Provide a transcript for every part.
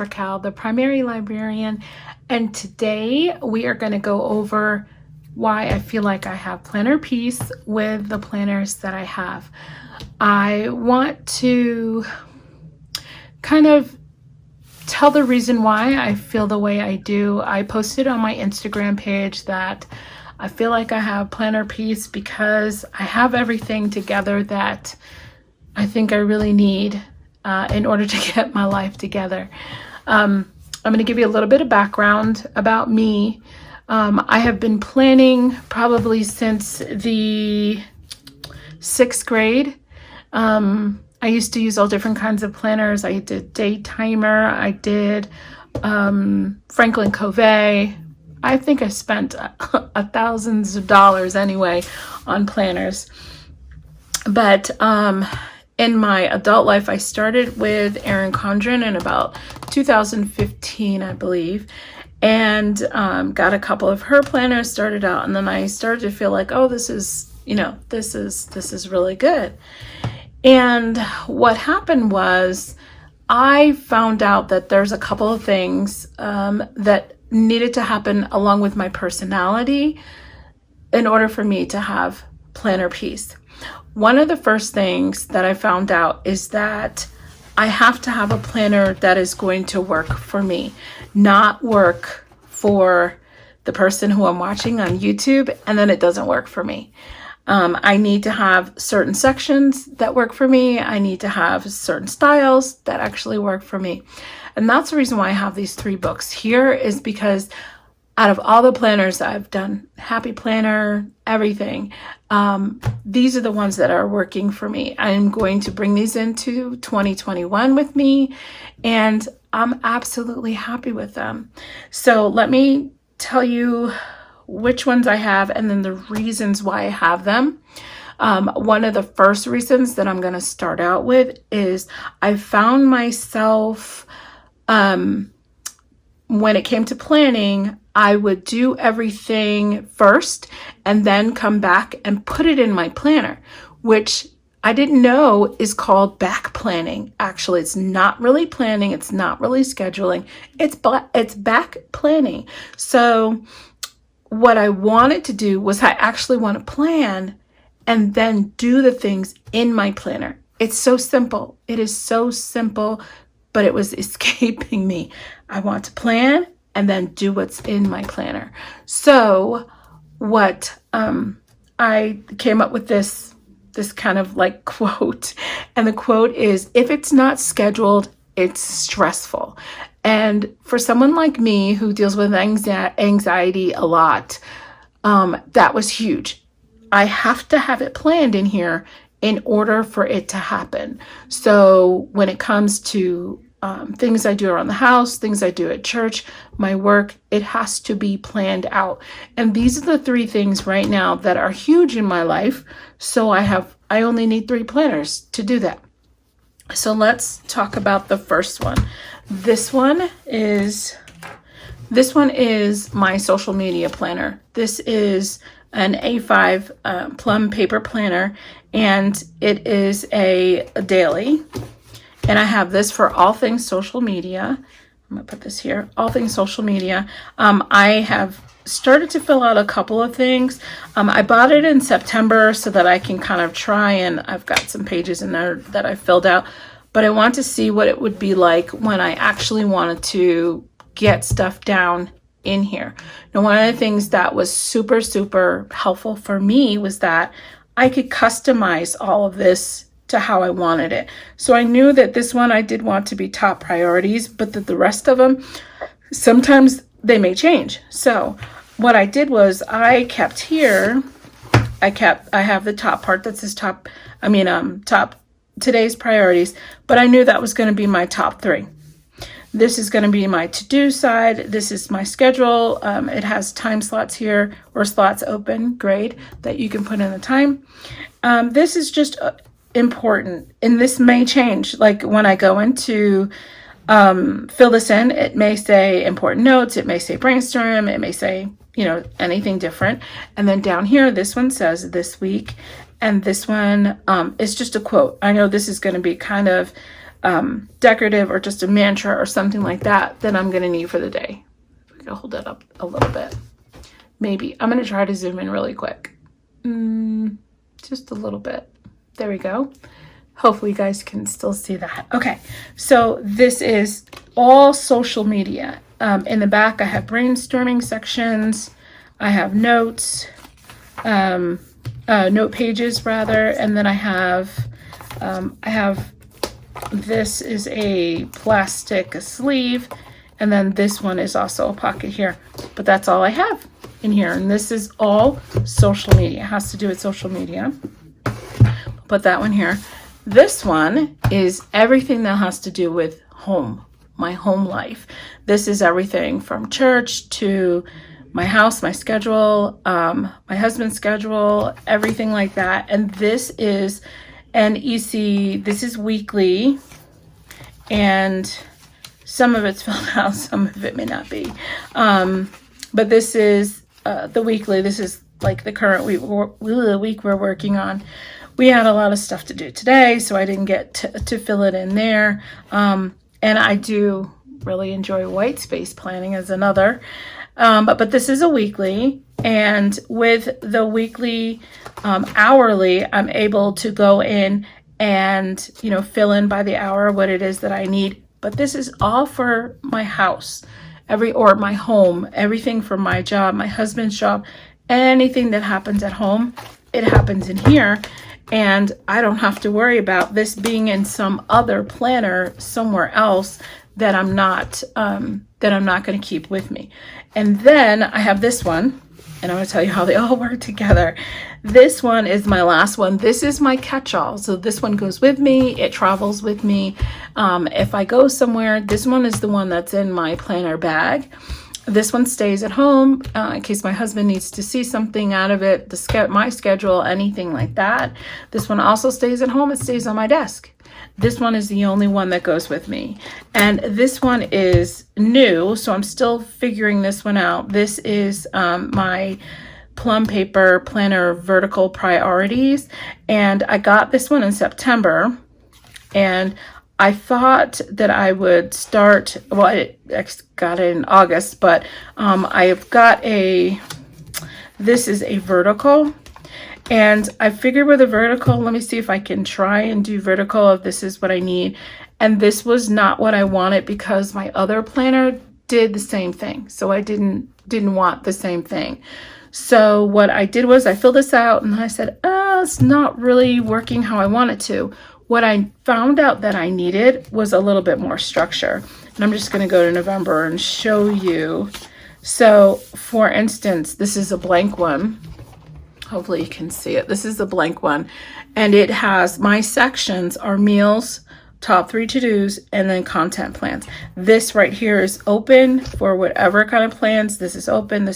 Raquel, the primary librarian, and today we are going to go over why I feel like I have planner peace with the planners that I have. I want to kind of tell the reason why I feel the way I do. I posted on my Instagram page that I feel like I have planner peace because I have everything together that I think I really need in order to get my life together. I'm going to give you a little bit of background about me. I have been planning probably since the 6th grade. I used to use all different kinds of planners. I did Date Timer. I did Franklin Covey. I think I spent thousands of dollars anyway on planners. But in my adult life, I started with Erin Condren in about 2015, I believe, and got a couple of her planners, started out, and then I started to feel like, oh, this is really good. And what happened was I found out that there's a couple of things that needed to happen along with my personality in order for me to have planner peace. One of the first things that I found out is that I have to have a planner that is going to work for me, not work for the person who I'm watching on YouTube, and then it doesn't work for me. I need to have certain sections that work for me. I need to have certain styles that actually work for me. And that's the reason why I have these 3 books here, is because out of all the planners I've done, Happy Planner, everything, these are the ones that are working for me. I'm going to bring these into 2021 with me, and I'm absolutely happy with them. So let me tell you which ones I have and then the reasons why I have them. One of the first reasons that I'm going to start out with is I found myself, when it came to planning, I would do everything first and then come back and put it in my planner, which I didn't know is called back planning. Actually, it's not really planning. It's not really scheduling. It's back planning. So what I wanted to do was I actually want to plan and then do the things in my planner. It's so simple. It is so simple, but it was escaping me. I want to plan and then do what's in my planner. So what I came up with this kind of like quote, and the quote is, if it's not scheduled, it's stressful. And for someone like me who deals with anxiety a lot, that was huge. I have to have it planned in here in order for it to happen. So when it comes to things I do around the house, things I do at church, my work, it has to be planned out. And these are the 3 things right now that are huge in my life. So I only need 3 planners to do that. So let's talk about the first one. This one is my social media planner. This is an A5 plum paper planner, and it is a daily. And I have this for all things social media. I'm going to put this here, all things social media. I have started to fill out a couple of things. I bought it in September so that I can kind of try, and I've got some pages in there that I filled out, but I want to see what it would be like when I actually wanted to get stuff down in here. Now, one of the things that was super, super helpful for me was that I could customize all of this to how I wanted it. So I knew that this one I did want to be top priorities, but that the rest of them, sometimes they may change. So what I did was I kept here, I have the top part that says top today's priorities, but I knew that was going to be my top 3. This is going to be my to-do side. This is my schedule. It has time slots here, or slots open, great, that you can put in the time. This is just important, and this may change. Like when I go into fill this in, it may say important notes, it may say brainstorm, it may say, anything different. And then down here, this one says this week, and this one is just a quote. I know this is going to be kind of decorative or just a mantra or something like that I'm going to need for the day. I can hold that up a little bit. Maybe. I'm going to try to zoom in really quick. Just a little bit. There we go. Hopefully you guys can still see that. Okay, so this is all social media. In the back, I have brainstorming sections. I have notes, note pages rather, and then I have this is a plastic sleeve, and then this one is also a pocket here. But that's all I have in here, and this is all social media. It has to do with social media. Put that one here. This one is everything that has to do with home, my home life. This is everything from church to my house, my schedule, my husband's schedule, everything like that. And this is NEC, this is weekly, and some of it's filled out, some of it may not be. But this is the weekly. This is like the current week we're working on. We had a lot of stuff to do today, so I didn't get to fill it in there. And I do really enjoy white space planning as another. But this is a weekly, and with the weekly hourly, I'm able to go in and, fill in by the hour what it is that I need. But this is all for my house, or my home, everything from my job, my husband's job, anything that happens at home, it happens in here. And I don't have to worry about this being in some other planner somewhere else that I'm not going to keep with me. And then I have this one, and I'm going to tell you how they all work together. This one is my last one. This is my catch-all. So this one goes with me. It travels with me. If I go somewhere, this one is the one that's in my planner bag. This one stays at home in case my husband needs to see something out of it, my schedule, anything like that. This one also stays at home. It stays on my desk. This one is the only one that goes with me. And this one is new, so I'm still figuring this one out. This is my plum paper planner vertical priorities. And I got this one in September. And I thought that I would start, well, I got it in August, but I've got this is a vertical, and I figured with a vertical, let me see if I can try and do vertical if this is what I need. And this was not what I wanted because my other planner did the same thing. So I didn't want the same thing. So what I did was I filled this out and I said, it's not really working how I want it to. What I found out that I needed was a little bit more structure. And I'm just going to go to November and show you. So for instance, this is a blank one. Hopefully you can see it. This is a blank one. And it has, my sections are meals, top 3 to-dos, and then content plans. This right here is open for whatever kind of plans. This is open,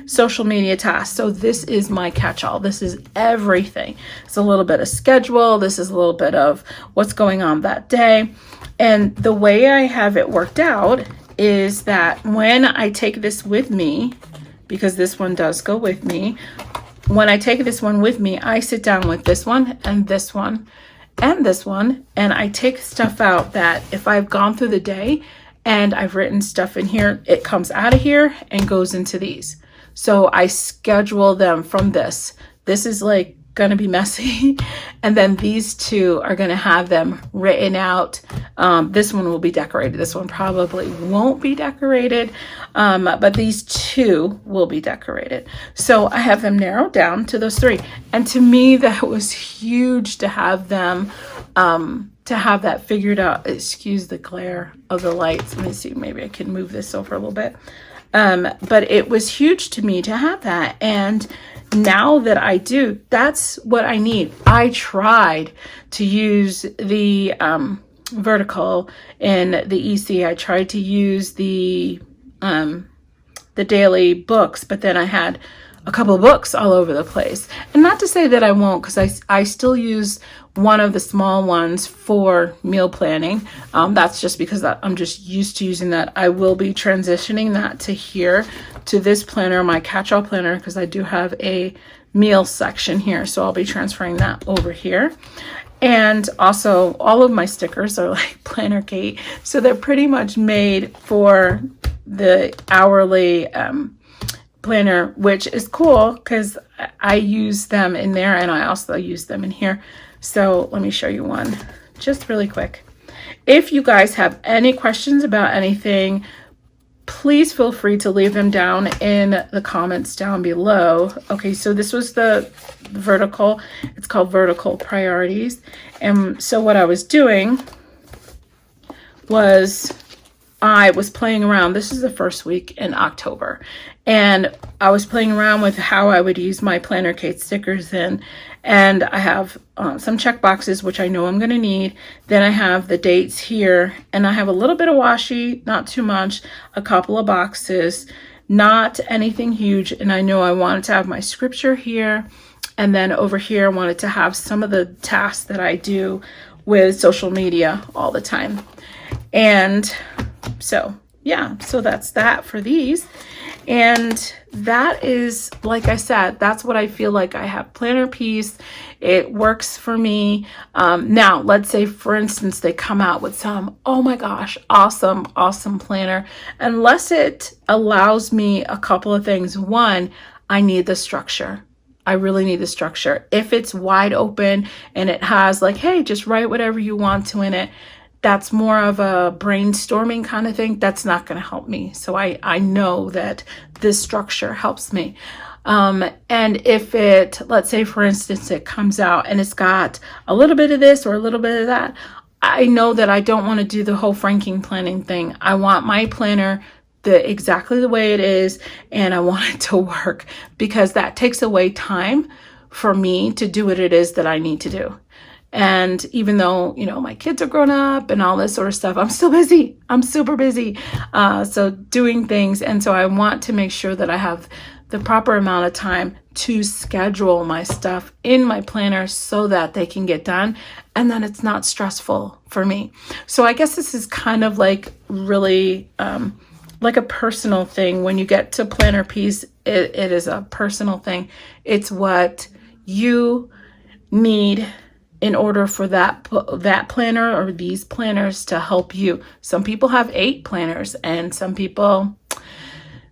social media tasks. So this is my catch-all. This is everything. It's a little bit of schedule. This is a little bit of what's going on that day. And the way I have it worked out is that when I take this with me, because this one does go with me, when I take this one with me, I sit down with this one and this one and this one, and I take stuff out that if I've gone through the day and I've written stuff in here, it comes out of here and goes into these. So I schedule them from this. This is like going to be messy. And then these two are going to have them written out. This one will be decorated. This one probably won't be decorated, but these two will be decorated. So I have them narrowed down to those 3. And to me, that was huge to have them, to have that figured out. Excuse the glare of the lights. Let me see, maybe I can move this over a little bit. But it was huge to me to have that. And now that I do, that's what I need. I tried to use the vertical in the EC. I tried to use the daily books, but then I had a couple of books all over the place. And not to say that I won't, because I still use one of the small ones for meal planning. That's just because I'm just used to using that. I will be transitioning that to here, to this planner, my catch-all planner, because I do have a meal section here. So I'll be transferring that over here. And also all of my stickers are like Planner Kate. So they're pretty much made for the hourly planner, which is cool because I use them in there and I also use them in here. So let me show you one just really quick. If you guys have any questions about anything, please feel free to leave them down in the comments down below. Okay, so this was the vertical. It's called Vertical Priorities. And so what I was doing was I was playing around. This is the first week in October. And I was playing around with how I would use my Planner Kate stickers in. And I have some check boxes, which I know I'm going to need. Then I have the dates here. And I have a little bit of washi, not too much, a couple of boxes, not anything huge. And I know I wanted to have my scripture here. And then over here, I wanted to have some of the tasks that I do with social media all the time. And so, yeah, so that's that for these. And that is, like I said, that's what I feel like I have planner piece. It works for me. Now, let's say, for instance, they come out with some, oh my gosh, awesome planner. Unless it allows me a couple of things. One, I need the structure. I really need the structure. If it's wide open and it has like, hey, just write whatever you want to in it, that's more of a brainstorming kind of thing. That's not going to help me. So I know that this structure helps me. And if it, let's say for instance, it comes out and it's got a little bit of this or a little bit of that, I know that I don't want to do the whole franking planning thing. I want my planner exactly the way it is, and I want it to work, because that takes away time for me to do what it is that I need to do. And even though, you know, my kids are grown up and all this sort of stuff, I'm still busy. I'm super busy. So doing things. And so I want to make sure that I have the proper amount of time to schedule my stuff in my planner so that they can get done. And then it's not stressful for me. So I guess this is kind of like really like a personal thing. When you get to planner piece, it is a personal thing. It's what you need in order for that planner or these planners to help you. Some people have 8 planners, and some people,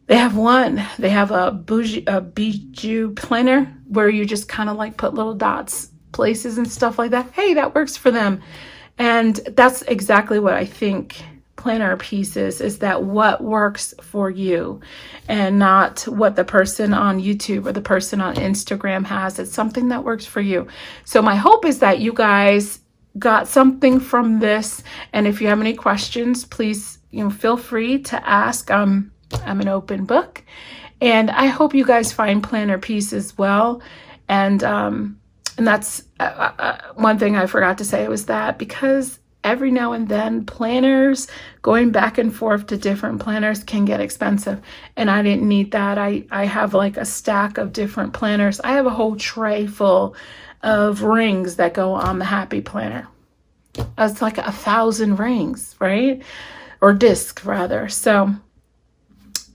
they have 1. They have a bijou planner where you just kind of like put little dots places and stuff like that. Hey, that works for them. And that's exactly what I think planner pieces is, that what works for you and not what the person on YouTube or the person on Instagram has. It's something that works for you. So my hope is that you guys got something from this. And if you have any questions, please, you know, feel free to ask. I'm an open book, and I hope you guys find planner piece as well. And that's one thing I forgot to say was that, because every now and then planners, going back and forth to different planners, can get expensive. And I didn't need that. I have like a stack of different planners. I have a whole tray full of rings that go on the Happy Planner. It's like 1,000 rings, right? Or discs rather. So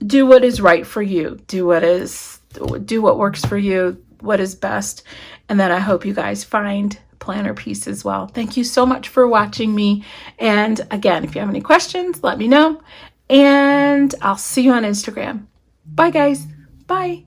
do what is right for you. Do what works for you, what is best. And then I hope you guys find planner piece as well. Thank you so much for watching me. And again, if you have any questions, let me know. And I'll see you on Instagram. Bye guys. Bye.